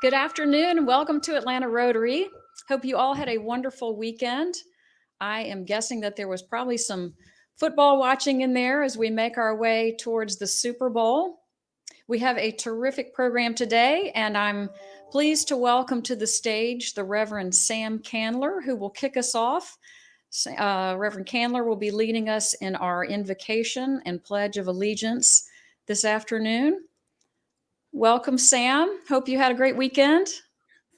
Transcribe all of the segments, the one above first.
Good afternoon and welcome to Atlanta Rotary. Hope you all had a wonderful weekend. I am guessing that there was probably some football watching in there as we make our way towards the Super Bowl. We have a terrific program today, and I'm pleased to welcome to the stage the Reverend Sam Candler, who will kick us off. Reverend Candler will be leading us in our invocation and pledge of allegiance this afternoon. Welcome, Sam. Hope you had a great weekend.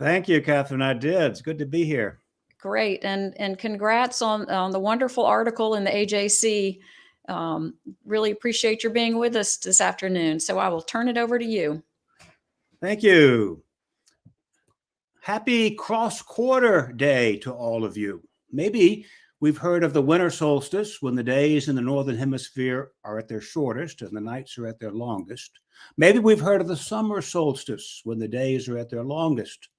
Thank you, Catherine. I did. It's good to be here. Great, and congrats on the wonderful article in the AJC. Really appreciate your being with us this afternoon. So I will turn it over to you. Thank you. Happy cross-quarter day to all of you. Maybe we've heard of the winter solstice, when the days in the northern hemisphere are at their shortest and the nights are at their longest. Maybe we've heard of the summer solstice, when the days are at their longest.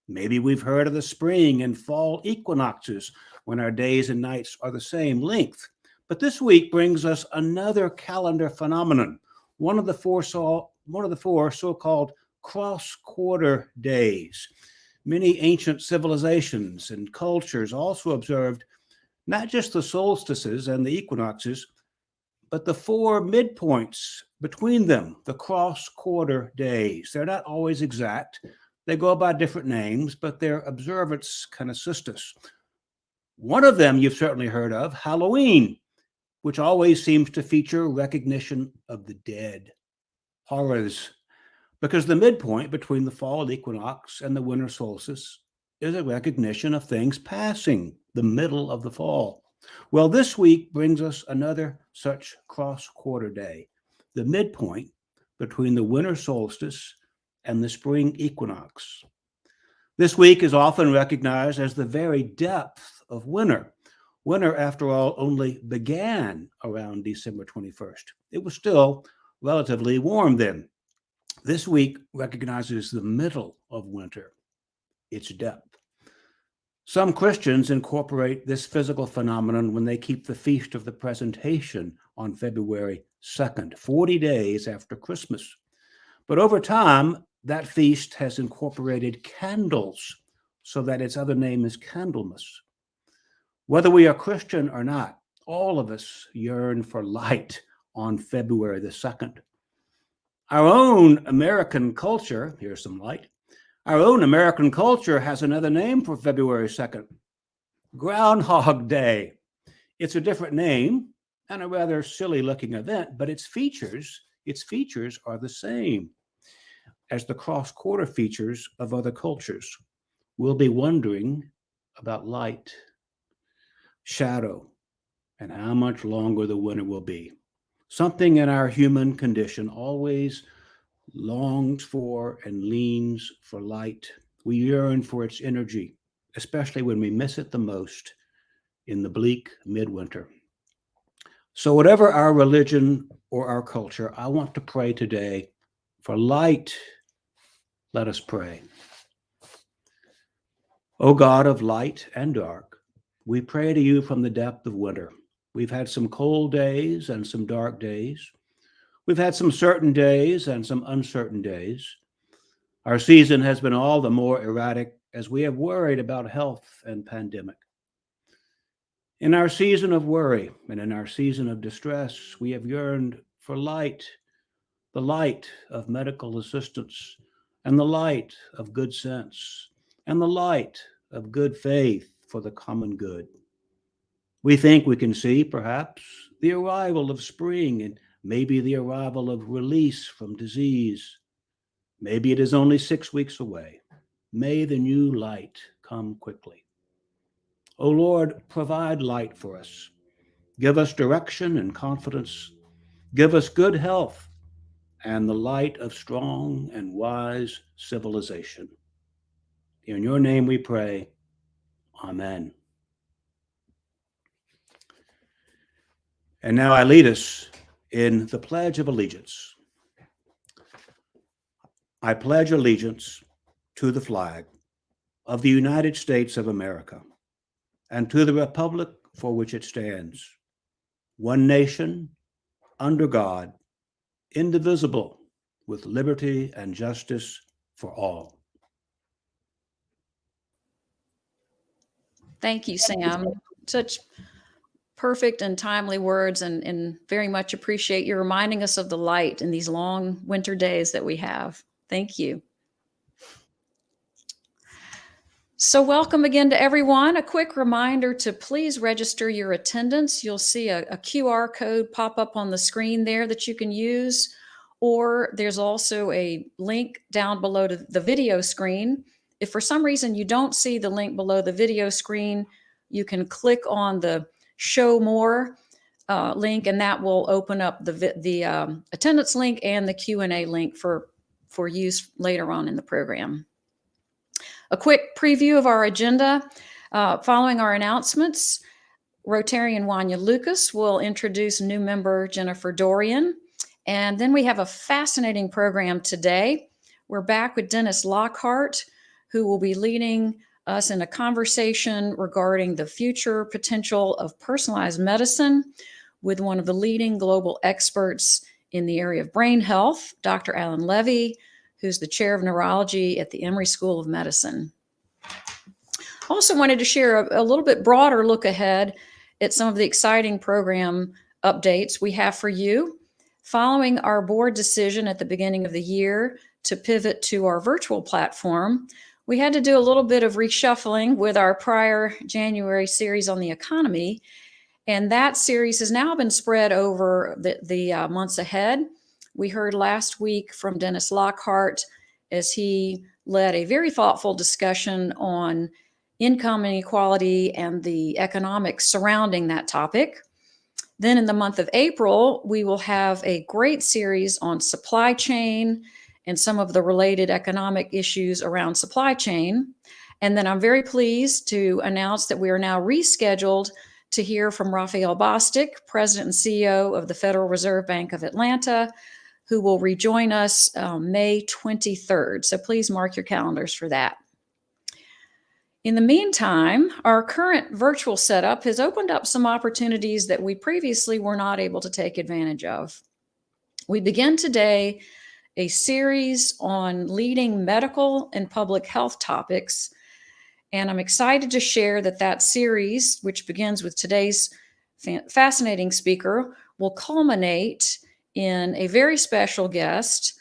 Maybe we've heard of the spring and fall equinoxes, when our days and nights are the same length. But this week brings us another calendar phenomenon, one of the four so-called cross-quarter days. Many ancient civilizations and cultures also observed not just the solstices and the equinoxes, but the four midpoints between them, the cross-quarter days. They're not always exact. They go by different names, but their observance can assist us. One of them you've certainly heard of, Halloween, which always seems to feature recognition of the dead. Horrors. Because the midpoint between the fall equinox and the winter solstice is a recognition of things passing, the middle of the fall. Well, this week brings us another such cross-quarter day, the midpoint between the winter solstice and the spring equinox. This week is often recognized as the very depth of winter. Winter, after all, only began around December 21st. It was still relatively warm then. This week recognizes the middle of winter, its depth. Some Christians incorporate this physical phenomenon when they keep the Feast of the Presentation on February 2nd, 40 days after Christmas. But over time, that feast has incorporated candles so that its other name is Candlemas. Whether we are Christian or not, all of us yearn for light on February the 2nd. Our own American culture, here's some light, our own American culture has another name for February 2nd, Groundhog Day. It's a different name and a rather silly looking event, but its features are the same as the cross-quarter features of other cultures. We'll be wondering about light, shadow, and how much longer the winter will be. Something in our human condition always longs for and leans for light. We yearn for its energy, especially when we miss it the most in the bleak midwinter. So whatever our religion or our culture, I want to pray today for light. Let us pray. O God of light and dark, we pray to you from the depth of winter. We've had some cold days and some dark days. We've had some certain days and some uncertain days. Our season has been all the more erratic as we have worried about health and pandemic. In our season of worry and in our season of distress, we have yearned for light, the light of medical assistance, and the light of good sense, and the light of good faith for the common good. We think we can see, perhaps, the arrival of spring and maybe the arrival of release from disease. Maybe it is only 6 weeks away. May the new light come quickly. O Lord, provide light for us. Give us direction and confidence. Give us good health and the light of strong and wise civilization. In your name we pray. Amen. And now I lead us in the Pledge of Allegiance. I pledge allegiance to the flag of the United States of America and to the republic for which it stands, one nation, under God, indivisible, with liberty and justice for all. Thank you, Sam. Such perfect and timely words, and very much appreciate you reminding us of the light in these long winter days that we have. Thank you. So welcome again to everyone. A quick reminder to please register your attendance. You'll see a QR code pop up on the screen there that you can use, or there's also a link down below to the video screen. If for some reason you don't see the link below the video screen, you can click on the Show More link, and that will open up the attendance link and the Q&A link for use later on in the program. A quick preview of our agenda. Following our announcements, Rotarian Wanya Lucas will introduce new member Jennifer Dorian. And then we have a fascinating program today. We're back with Dennis Lockhart, who will be leading us in a conversation regarding the future potential of personalized medicine with one of the leading global experts in the area of brain health, Dr. Allan Levey, who's the chair of neurology at the Emory School of Medicine. Also wanted to share a little bit broader look ahead at some of the exciting program updates we have for you. Following our board decision at the beginning of the year to pivot to our virtual platform, we had to do a little bit of reshuffling with our prior January series on the economy, and that series has now been spread over the months ahead. We heard last week from Dennis Lockhart as he led a very thoughtful discussion on income inequality and the economics surrounding that topic. Then in the month of April, we will have a great series on supply chain and some of the related economic issues around supply chain. And then I'm very pleased to announce that we are now rescheduled to hear from Raphael Bostic, President and CEO of the Federal Reserve Bank of Atlanta, who will rejoin us May 23rd. So please mark your calendars for that. In the meantime, our current virtual setup has opened up some opportunities that we previously were not able to take advantage of. We begin today a series on leading medical and public health topics, and I'm excited to share that series, which begins with today's fascinating speaker, will culminate in a very special guest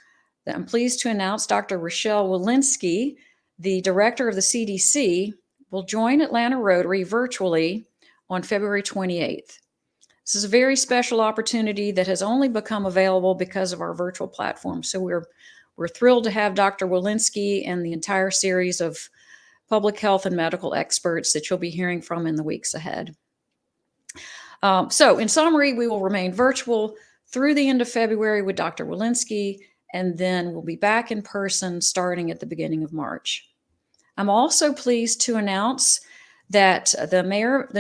that I'm pleased to announce. Dr. Rochelle Walensky, the director of the CDC, will join Atlanta Rotary virtually on February 28th. This is a very special opportunity that has only become available because of our virtual platform. So we're thrilled to have Dr. Walensky and the entire series of public health and medical experts that you'll be hearing from in the weeks ahead. So in summary, we will remain virtual through the end of February with Dr. Walensky, and then we'll be back in person starting at the beginning of March. I'm also pleased to announce that the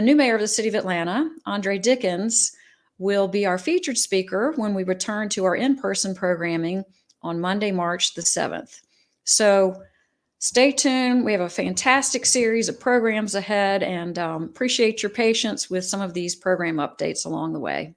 new mayor of the city of Atlanta, Andre Dickens, will be our featured speaker when we return to our in-person programming on Monday, March the 7th. So stay tuned. We have a fantastic series of programs ahead, and appreciate your patience with some of these program updates along the way.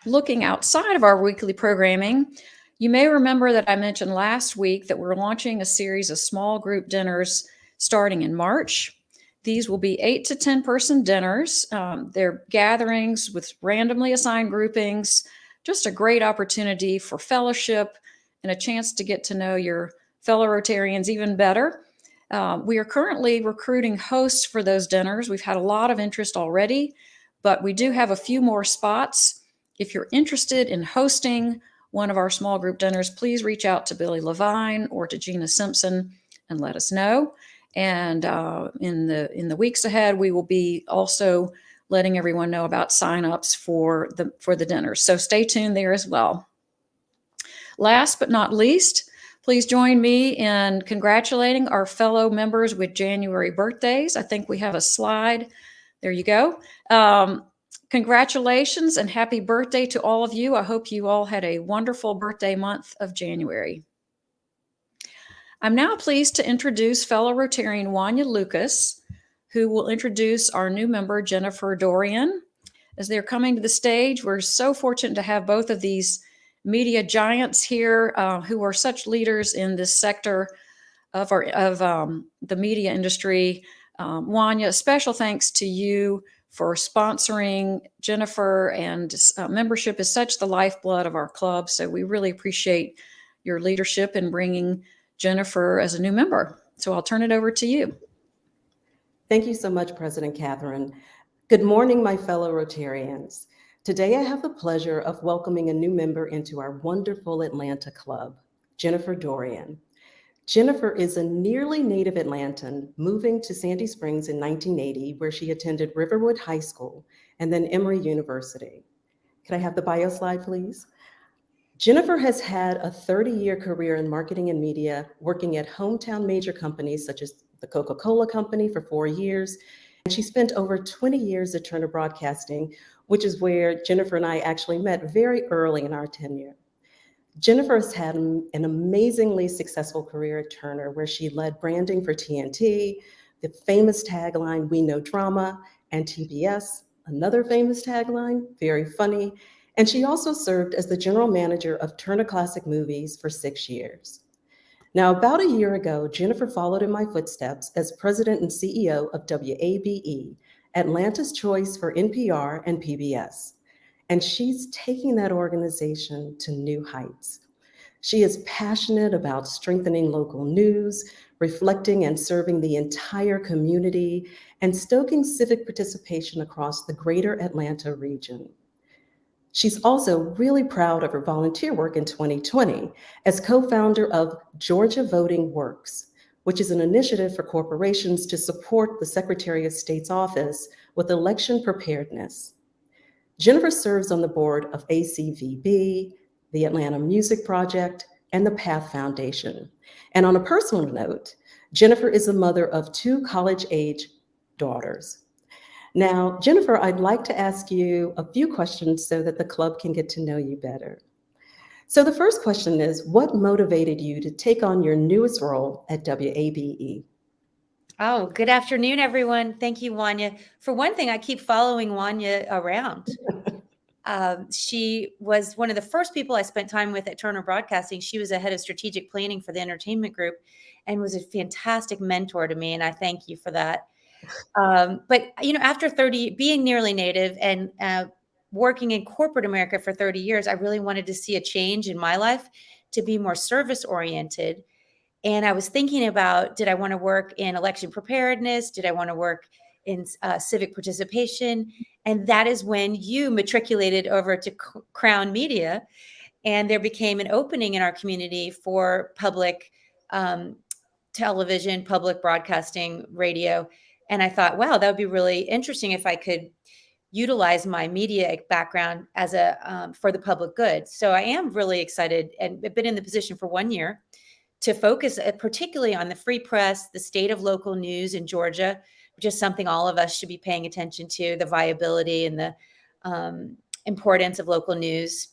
Looking outside of our weekly programming, you may remember that I mentioned last week that we're launching a series of small group dinners starting in March. These will be 8 to 10 person dinners. They're gatherings with randomly assigned groupings, just a great opportunity for fellowship and a chance to get to know your fellow Rotarians even better. We are currently recruiting hosts for those dinners. We've had a lot of interest already, but we do have a few more spots. If you're interested in hosting one of our small group dinners, please reach out to Billy Levine or to Gina Simpson and let us know. And in the weeks ahead, we will be also letting everyone know about signups for the dinners. So stay tuned there as well. Last but not least, please join me in congratulating our fellow members with January birthdays. I think we have a slide. There you go. Congratulations and happy birthday to all of you. I hope you all had a wonderful birthday month of January. I'm now pleased to introduce fellow Rotarian Wanya Lucas, who will introduce our new member, Jennifer Dorian. As they're coming to the stage, we're so fortunate to have both of these media giants here who are such leaders in this sector of the media industry. Wanya, special thanks to you for sponsoring Jennifer, and membership is such the lifeblood of our club. So we really appreciate your leadership in bringing Jennifer as a new member. So I'll turn it over to you. Thank you so much, President Catherine. Good morning, my fellow Rotarians. Today I have the pleasure of welcoming a new member into our wonderful Atlanta club, Jennifer Dorian. Jennifer is a nearly native Atlantan, moving to Sandy Springs in 1980, where she attended Riverwood High School and then Emory University. Can I have the bio slide, please? Jennifer has had a 30-year career in marketing and media, working at hometown major companies such as the Coca-Cola Company for 4 years, and she spent over 20 years at Turner Broadcasting, which is where Jennifer and I actually met very early in our tenure. Jennifer has had an amazingly successful career at Turner, where she led branding for TNT, the famous tagline, "We Know Drama," and TBS, another famous tagline, very funny. And she also served as the general manager of Turner Classic Movies for 6 years. Now, about a year ago, Jennifer followed in my footsteps as president and CEO of WABE, Atlanta's choice for NPR and PBS. And she's taking that organization to new heights. She is passionate about strengthening local news, reflecting and serving the entire community, and stoking civic participation across the greater Atlanta region. She's also really proud of her volunteer work in 2020 as co-founder of Georgia Voting Works, which is an initiative for corporations to support the Secretary of State's office with election preparedness. Jennifer serves on the board of ACVB, the Atlanta Music Project, and the PATH Foundation. And on a personal note, Jennifer is the mother of 2 college-age daughters. Now, Jennifer, I'd like to ask you a few questions so that the club can get to know you better. So the first question is, what motivated you to take on your newest role at WABE? Oh, good afternoon, everyone. Thank you, Wanya. For one thing, I keep following Wanya around. She was one of the first people I spent time with at Turner Broadcasting. She was a head of strategic planning for the entertainment group and was a fantastic mentor to me, and I thank you for that. But, after being nearly native and working in corporate America for 30 years, I really wanted to see a change in my life to be more service-oriented. And I was thinking about, did I want to work in election preparedness? Did I want to work in civic participation? And that is when you matriculated over to Crown Media, and there became an opening in our community for public television, public broadcasting, radio. And I thought, wow, that would be really interesting if I could utilize my media background as for the public good. So I am really excited, and I've been in the position for 1 year to focus particularly on the free press, the state of local news in Georgia, which is something all of us should be paying attention to, the viability and the importance of local news.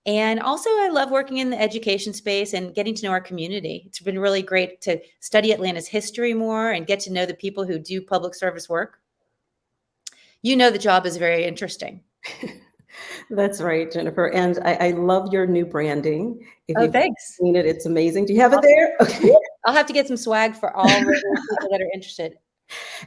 And also, I love working in the education space and getting to know our community. It's been really great to study Atlanta's history more and get to know the people who do public service work. The job is very interesting. That's right, Jennifer. And I love your new branding. If you've Thanks. seen it, it's amazing. Do you have it there? Okay. I'll have to get some swag for all the people that are interested.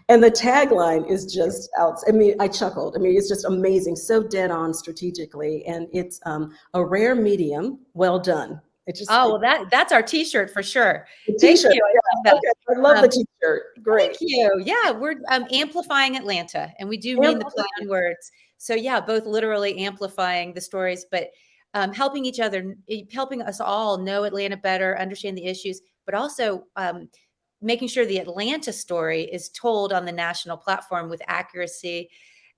And the tagline is just out. I chuckled. It's just amazing. So dead on strategically. And it's a rare medium. Well done. That's our T-shirt for sure. Thank you. Yeah, I love the T-shirt. Great. Thank you. Yeah, we're amplifying Atlanta, and we do mean the play on words. So yeah, both literally amplifying the stories, but helping each other, helping us all know Atlanta better, understand the issues, but also making sure the Atlanta story is told on the national platform with accuracy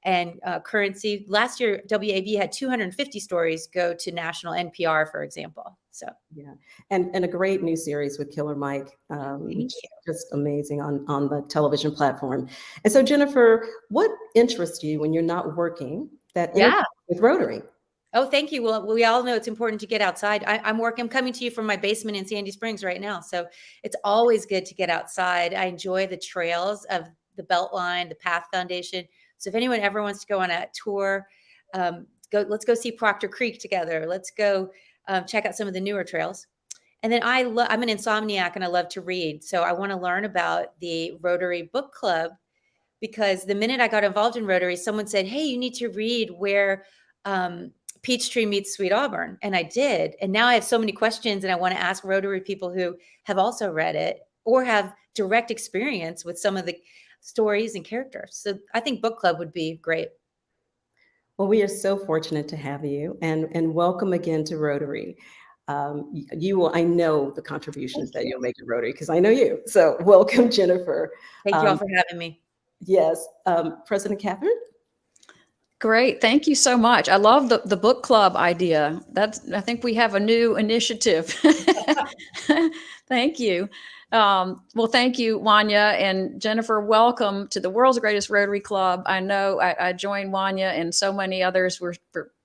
and currency. Last year, WAB had 250 stories go to national NPR, for example. So yeah, and a great new series with Killer Mike. Just amazing on the television platform. And so, Jennifer, what interests you when you're not working with Rotary? Oh, thank you. Well, we all know it's important to get outside. I'm coming to you from my basement in Sandy Springs right now. So it's always good to get outside. I enjoy the trails of the Beltline, the PATH Foundation. So if anyone ever wants to go on a tour, let's go see Proctor Creek together. Let's go check out some of the newer trails. And then I'm an insomniac and I love to read. So I want to learn about the Rotary Book Club, because the minute I got involved in Rotary, someone said, hey, you need to read Where Peachtree Meets Sweet Auburn. And I did. And now I have so many questions and I want to ask Rotary people who have also read it or have direct experience with some of the stories and characters. So I think book club would be great. Well, we are so fortunate to have you, and welcome again to Rotary. You will, I know the contributions that you'll make to Rotary because I know you. So welcome, Jennifer. Thank you all for having me. Yes. President Catherine? Great. Thank you so much. I love the book club idea. I think we have a new initiative. Thank you. Well, thank you, Wanya and Jennifer. Welcome to the world's greatest Rotary Club. I know I joined Wanya and so many others. We're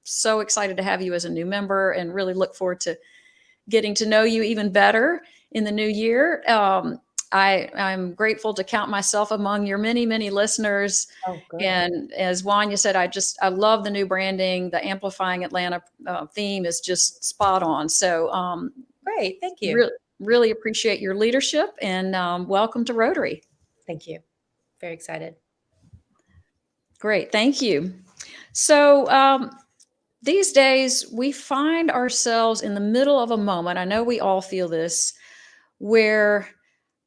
so excited to have you as a new member and really look forward to getting to know you even better in the new year. I'm grateful to count myself among your many, many listeners. Oh, good. And as Wanya said, I love the new branding. The Amplifying Atlanta theme is just spot on. So great. Thank you. Really appreciate your leadership, and welcome to Rotary. Thank you. Very excited. Great. Thank you. So these days we find ourselves in the middle of a moment. I know we all feel this, where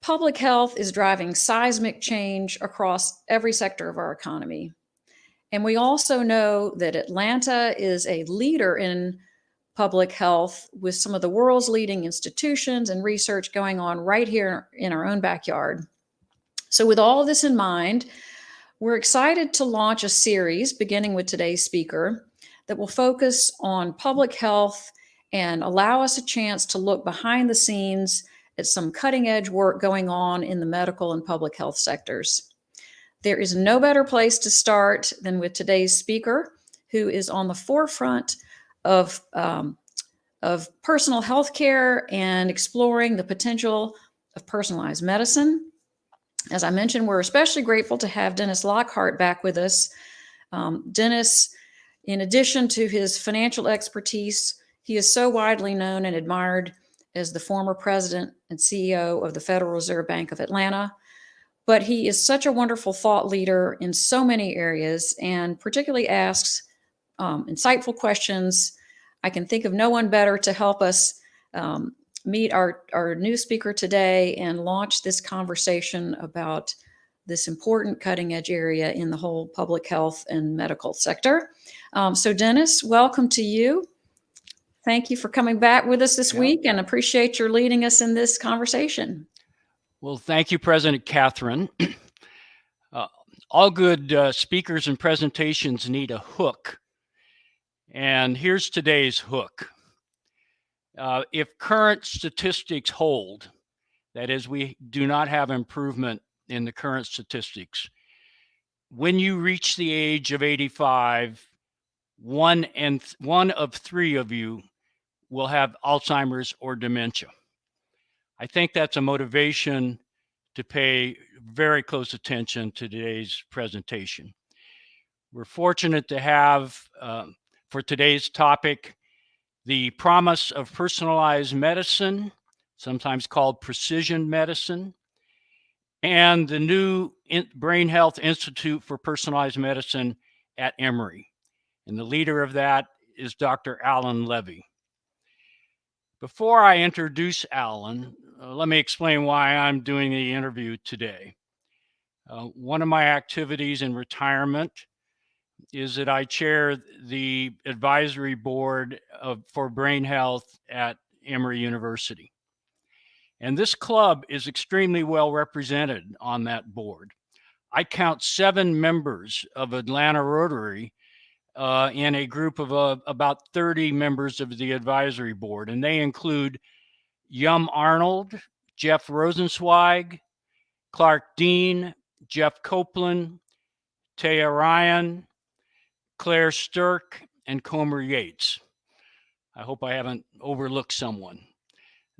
public health is driving seismic change across every sector of our economy. And we also know that Atlanta is a leader in public health with some of the world's leading institutions and research going on right here in our own backyard. So with all of this in mind, we're excited to launch a series beginning with today's speaker that will focus on public health and allow us a chance to look behind the scenes at some cutting edge work going on in the medical and public health sectors. There is no better place to start than with today's speaker, who is on the forefront of personal health care and exploring the potential of personalized medicine. As I mentioned, we're especially grateful to have Dennis Lockhart back with us. Dennis, in addition to his financial expertise, he is so widely known and admired as the former president and CEO of the Federal Reserve Bank of Atlanta. But he is such a wonderful thought leader in so many areas, and particularly asks insightful questions. I can think of no one better to help us meet our new speaker today and launch this conversation about this important cutting edge area in the whole public health and medical sector. So Dennis, welcome to you. Thank you for coming back with us this week, and appreciate your leading us in this conversation. Well, thank you, President Catherine. All good speakers and presentations need a hook. And here's today's hook. If current statistics hold, that is, we do not have improvement in the current statistics, when you reach the age of 85, one of three of you will have Alzheimer's or dementia. I think that's a motivation to pay very close attention to today's presentation. We're fortunate to have, for today's topic, the promise of personalized medicine, sometimes called precision medicine, and the new Brain Health Institute for Personalized Medicine at Emory. And the leader of that is Dr. Allan Levey. Before I introduce Allan, let me explain why I'm doing the interview today. One of my activities in retirement is that I chair the advisory board for brain health at Emory University. And this club is extremely well represented on that board. I count 7 members of Atlanta Rotary in a group of about 30 members of the advisory board, and they include Yum Arnold, Jeff Rosenzweig, Clark Dean, Jeff Copeland, Taya Ryan, Claire Stirk, and Comer Yates. I hope I haven't overlooked someone.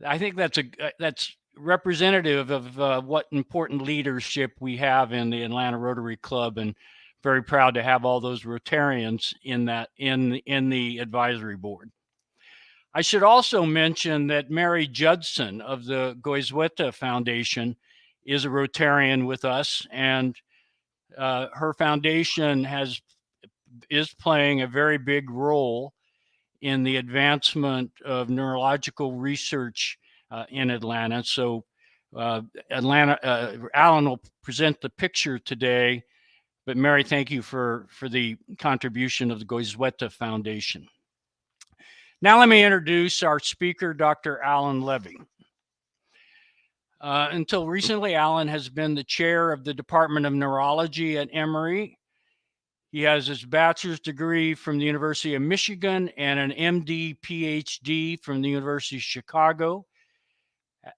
I think that's representative of what important leadership we have in the Atlanta Rotary Club, and very proud to have all those Rotarians in the advisory board. I should also mention that Mary Judson of the Goizueta Foundation is a Rotarian with us, and her foundation is playing a very big role in the advancement of neurological research in Atlanta. So Allan will present the picture today, but Mary, thank you for the contribution of the Goizueta Foundation. Now let me introduce our speaker, Dr. Allan Levey. Until recently, Allan has been the chair of the Department of Neurology at Emory. He has his bachelor's degree from the University of Michigan and an MD, PhD from the University of Chicago.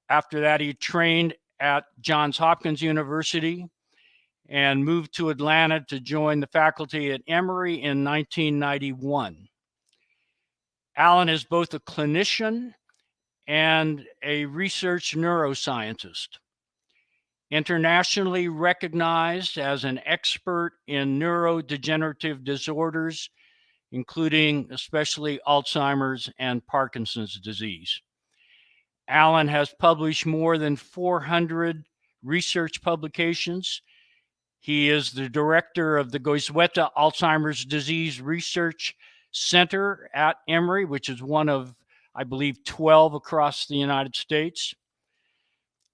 After that, he trained at Johns Hopkins University and moved to Atlanta to join the faculty at Emory in 1991. Allan is both a clinician and a research neuroscientist. Internationally recognized as an expert in neurodegenerative disorders, including especially Alzheimer's and Parkinson's disease. Allan has published more than 400 research publications. He is the director of the Goizueta Alzheimer's Disease Research Center at Emory, which is one of, I believe, 12 across the United States.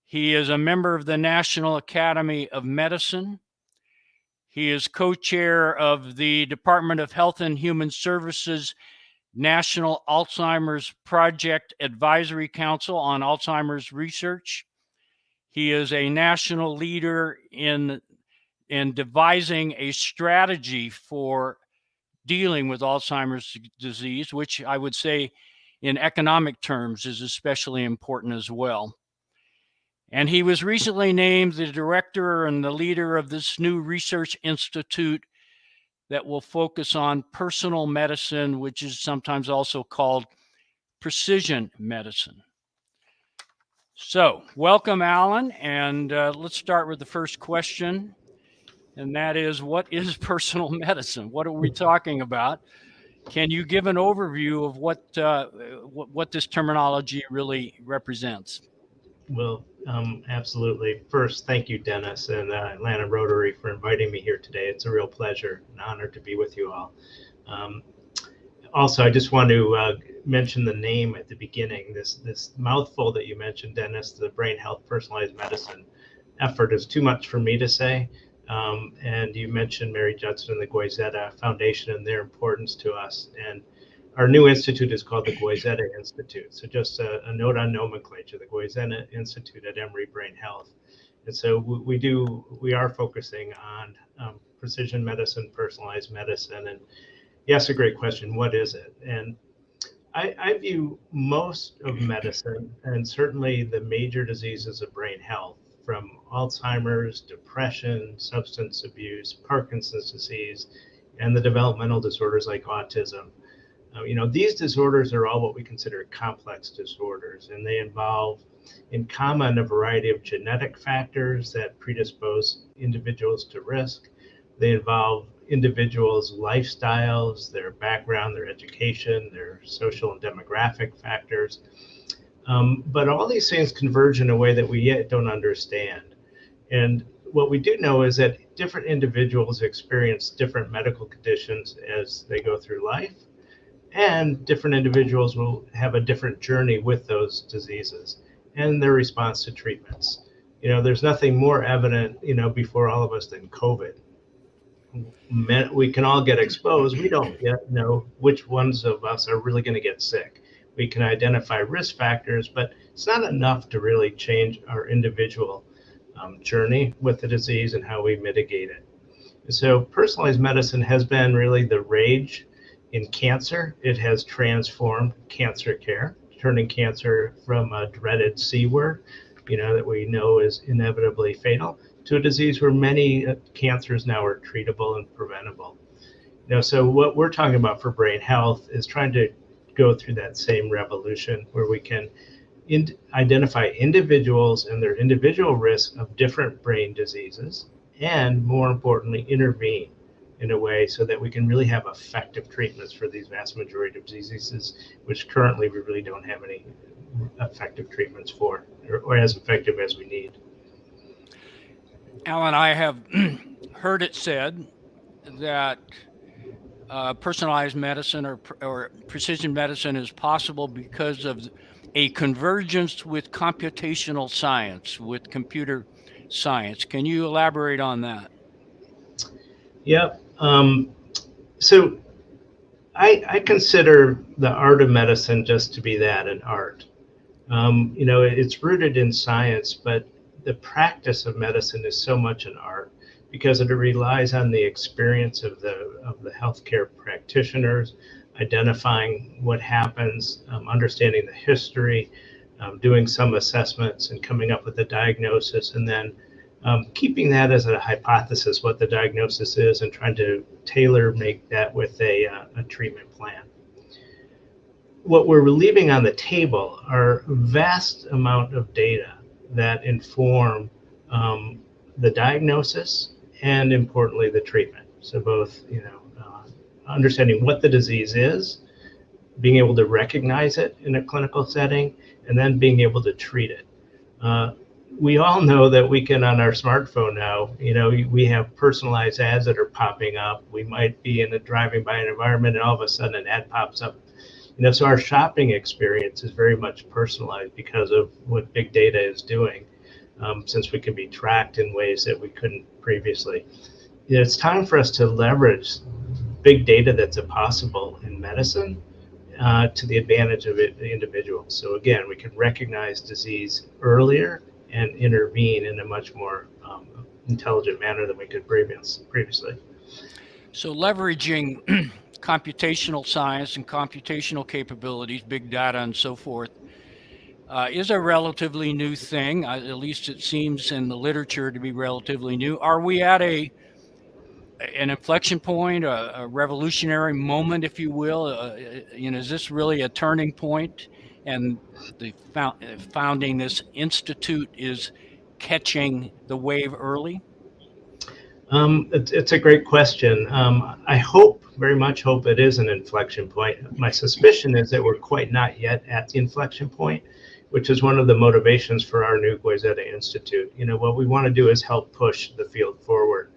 He is a member of the National Academy of Medicine. He is co-chair of the Department of Health and Human Services National Alzheimer's Project Advisory Council on Alzheimer's Research. He is a national leader in devising a strategy for dealing with Alzheimer's disease, which I would say in economic terms is especially important as well. And he was recently named the director and the leader of this new research institute that will focus on personal medicine, which is sometimes also called precision medicine. So welcome, Allan. And let's start with the first question. And that is, what is personal medicine? What are we talking about? Can you give an overview of what this terminology really represents? Well, absolutely. First, thank you, Dennis and Atlanta Rotary for inviting me here today. It's a real pleasure and honor to be with you all. Also, I just want to mention the name at the beginning. This mouthful that you mentioned, Dennis, the Brain Health Personalized Medicine effort is too much for me to say. And you mentioned Mary Judson and the Goizueta Foundation and their importance to us. And our new institute is called the Goizueta Institute. So just a note on nomenclature, the Goizueta Institute at Emory Brain Health. And so we are focusing on precision medicine, personalized medicine. And yes, a great question, what is it? And I view most of medicine, and certainly the major diseases of brain health, from Alzheimer's, depression, substance abuse, Parkinson's disease, and the developmental disorders like autism. These disorders are all what we consider complex disorders, and they involve in common a variety of genetic factors that predispose individuals to risk. They involve individuals' lifestyles, their background, their education, their social and demographic factors. But all these things converge in a way that we yet don't understand. And what we do know is that different individuals experience different medical conditions as they go through life, and different individuals will have a different journey with those diseases and their response to treatments. There's nothing more evident, before all of us than COVID. We can all get exposed. We don't yet know which ones of us are really going to get sick. We can identify risk factors, but it's not enough to really change our individual journey with the disease and how we mitigate it. So personalized medicine has been really the rage in cancer. It has transformed cancer care, turning cancer from a dreaded C word, that we know is inevitably fatal, to a disease where many cancers now are treatable and preventable. So what we're talking about for brain health is trying to go through that same revolution where we can identify individuals and their individual risk of different brain diseases, and more importantly, intervene in a way so that we can really have effective treatments for these vast majority of diseases, which currently we really don't have any effective treatments for, or as effective as we need. Allan, I have heard it said that personalized medicine or precision medicine is possible because of a convergence with computational science, with computer science. Can you elaborate on that? Yep. So I consider the art of medicine just to be that, an art. It's rooted in science, but the practice of medicine is so much an art because it relies on the experience of the healthcare practitioners, identifying what happens, understanding the history, doing some assessments, and coming up with a diagnosis, and then keeping that as a hypothesis, what the diagnosis is, and trying to tailor make that with a treatment plan. What we're leaving on the table are vast amount of data that inform the diagnosis and, importantly, the treatment. So both, understanding what the disease is, being able to recognize it in a clinical setting, and then being able to treat it. We all know that we can, on our smartphone now, we have personalized ads that are popping up. We might be driving by an environment and all of a sudden an ad pops up. So our shopping experience is very much personalized because of what big data is doing, since we can be tracked in ways that we couldn't previously. It's time for us to leverage big data that's possible in medicine to the advantage of the individual. So again, we can recognize disease earlier and intervene in a much more intelligent manner than we could previously. So leveraging computational science and computational capabilities, big data and so forth, is a relatively new thing. At least it seems in the literature to be relatively new. Are we at an inflection point, a revolutionary moment, if you will? Is this really a turning point? And the founding this institute is catching the wave early? It's a great question. I very much hope it is an inflection point. My suspicion is that we're quite not yet at the inflection point, which is one of the motivations for our new Goizeta Institute. What we want to do is help push the field forward.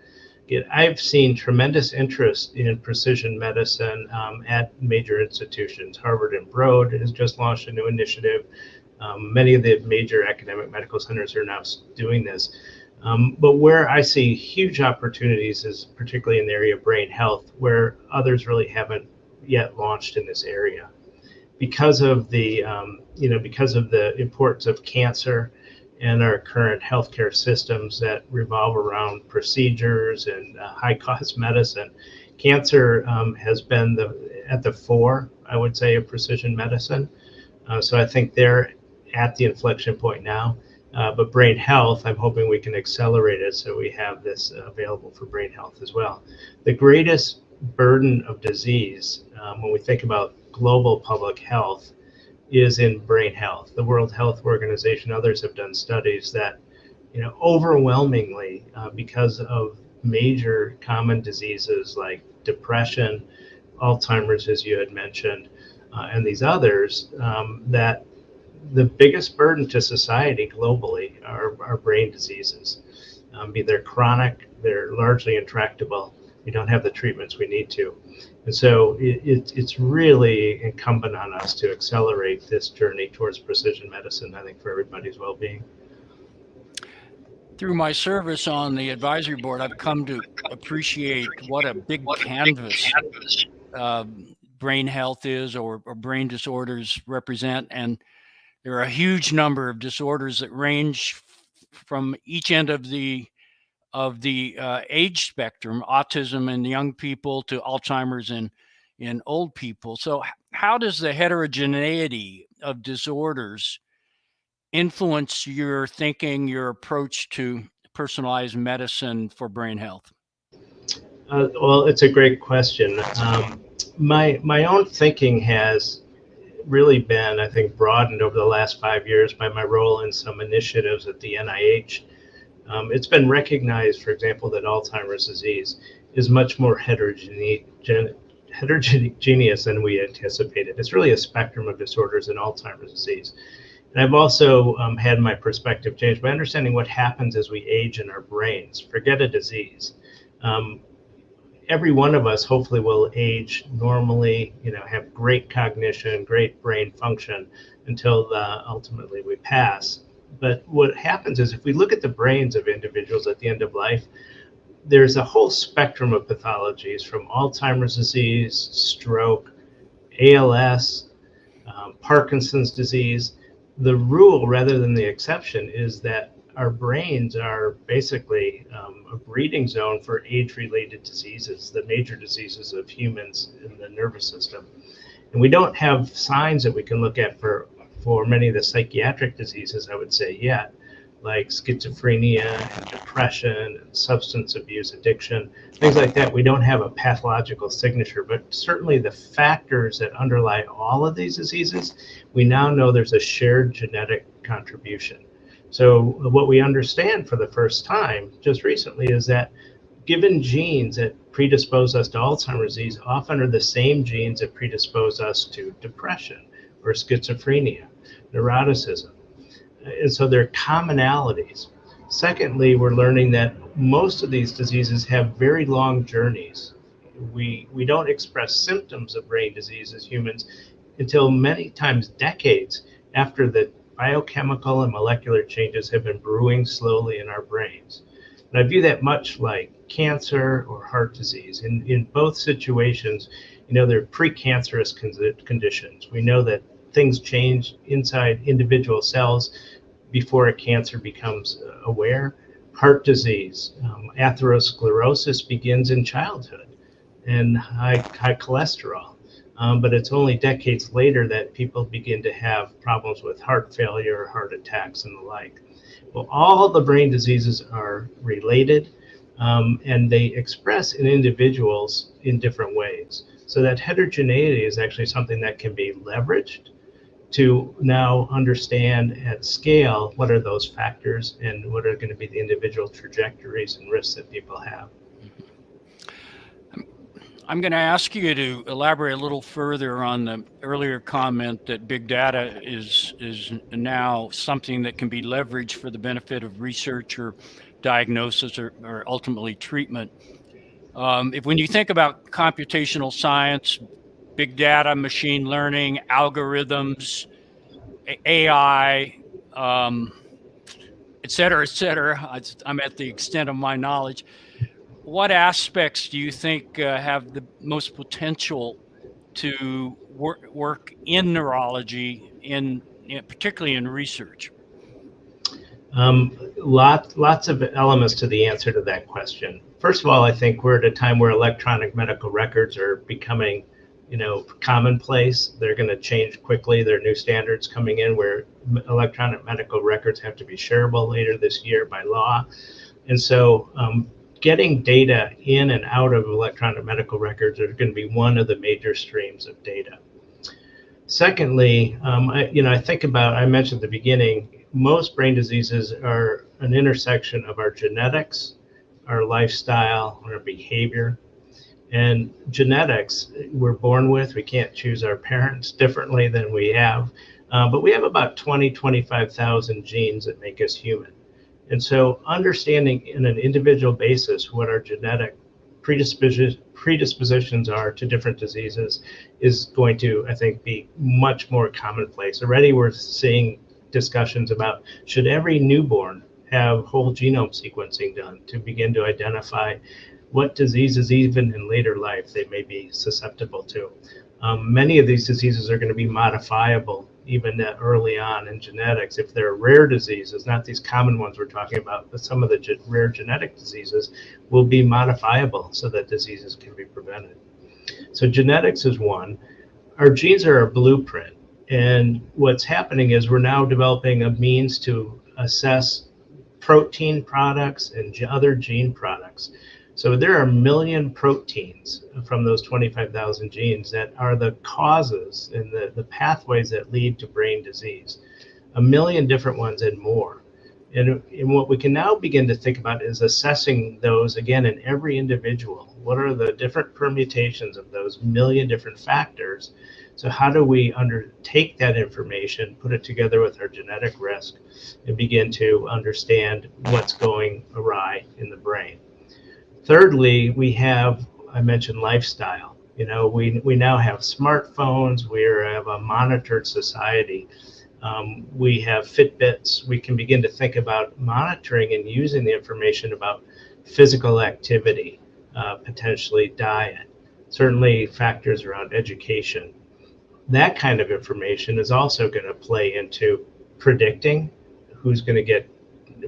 I've seen tremendous interest in precision medicine at major institutions. Harvard and Broad has just launched a new initiative. Many of the major academic medical centers are now doing this. But where I see huge opportunities is particularly in the area of brain health, where others really haven't yet launched in this area. Because of the importance of cancer and our current healthcare systems that revolve around procedures and high-cost medicine, cancer has been at the fore, I would say, of precision medicine. So I think they're at the inflection point now. But brain health, I'm hoping we can accelerate it so we have this available for brain health as well. The greatest burden of disease, when we think about global public health, is in brain health. The World Health Organization, others have done studies that, overwhelmingly, because of major common diseases like depression, Alzheimer's, as you had mentioned, and these others, that the biggest burden to society globally are brain diseases. They're chronic, they're largely intractable. We don't have the treatments we need to. And so it's really incumbent on us to accelerate this journey towards precision medicine, I think, for everybody's well-being. Through my service on the advisory board, I've come to appreciate what a big canvas brain health is, or brain disorders represent. And there are a huge number of disorders that range from each end of the age spectrum, autism in young people to Alzheimer's in old people. So how does the heterogeneity of disorders influence your thinking, your approach to personalized medicine for brain health? Well, it's a great question. My own thinking has really been, I think, broadened over the last 5 years by my role in some initiatives at the NIH. It's been recognized, for example, that Alzheimer's disease is much more heterogeneous than we anticipated. It's really a spectrum of disorders in Alzheimer's disease. And I've also had my perspective changed by understanding what happens as we age in our brains. Forget a disease. Every one of us hopefully will age normally, have great cognition, great brain function until ultimately we pass. But what happens is if we look at the brains of individuals at the end of life, there's a whole spectrum of pathologies from Alzheimer's disease, stroke, ALS, Parkinson's disease. The rule rather than the exception is that our brains are basically a breeding zone for age-related diseases, the major diseases of humans in the nervous system. And we don't have signs that we can look at for many of the psychiatric diseases, I would say, yet, like schizophrenia and depression and substance abuse addiction, things like that. We don't have a pathological signature, but certainly the factors that underlie all of these diseases, we now know there's a shared genetic contribution. So what we understand for the first time just recently is that given genes that predispose us to Alzheimer's disease often are the same genes that predispose us to depression or schizophrenia, neuroticism. And so there are commonalities. Secondly, we're learning that most of these diseases have very long journeys. We don't express symptoms of brain disease as humans until many times decades after the biochemical and molecular changes have been brewing slowly in our brains. And I view that much like cancer or heart disease. In both situations, they're precancerous conditions. We know that things change inside individual cells before a cancer becomes aware. Heart disease, atherosclerosis begins in childhood, and high cholesterol. But it's only decades later that people begin to have problems with heart failure, heart attacks, and the like. Well, all the brain diseases are related, and they express in individuals in different ways. So that heterogeneity is actually something that can be leveraged to now understand at scale what are those factors and what are going to be the individual trajectories and risks that people have. I'm going to ask you to elaborate a little further on the earlier comment that big data is now something that can be leveraged for the benefit of research or diagnosis or ultimately treatment. When you think about computational science, big data, machine learning, algorithms, AI, et cetera, I'm at the extent of my knowledge. What aspects do you think have the most potential to work in neurology, particularly in research? Lots of elements to the answer to that question. First of all, I think we're at a time where electronic medical records are becoming, commonplace. They're going to change quickly. There are new standards coming in where electronic medical records have to be shareable later this year by law. And so getting data in and out of electronic medical records are going to be one of the major streams of data. Secondly, I mentioned at the beginning, most brain diseases are an intersection of our genetics, our lifestyle, our behavior. And genetics we're born with. We can't choose our parents differently than we have. But we have about 25,000 genes that make us human. And so understanding in an individual basis what our genetic predispositions are to different diseases is going to, I think, be much more commonplace. Already we're seeing discussions about should every newborn have whole genome sequencing done to begin to identify what diseases even in later life they may be susceptible to. Many of these diseases are going to be modifiable even early on in genetics. If they're rare diseases, not these common ones we're talking about, but some of the rare genetic diseases will be modifiable so that diseases can be prevented. So genetics is one. Our genes are a blueprint. And what's happening is we're now developing a means to assess protein products and other gene products. So there are 1 million proteins from those 25,000 genes that are the causes and the pathways that lead to brain disease. 1 million different ones and more. And what we can now begin to think about is assessing those again in every individual. What are the different permutations of those million different factors? So how do we undertake that information, put it together with our genetic risk, and begin to understand what's going awry in the brain? Thirdly, I mentioned lifestyle. We now have smartphones, we have a monitored society. We have Fitbits. We can begin to think about monitoring and using the information about physical activity, potentially diet, certainly factors around education. That kind of information is also going to play into predicting who's going to get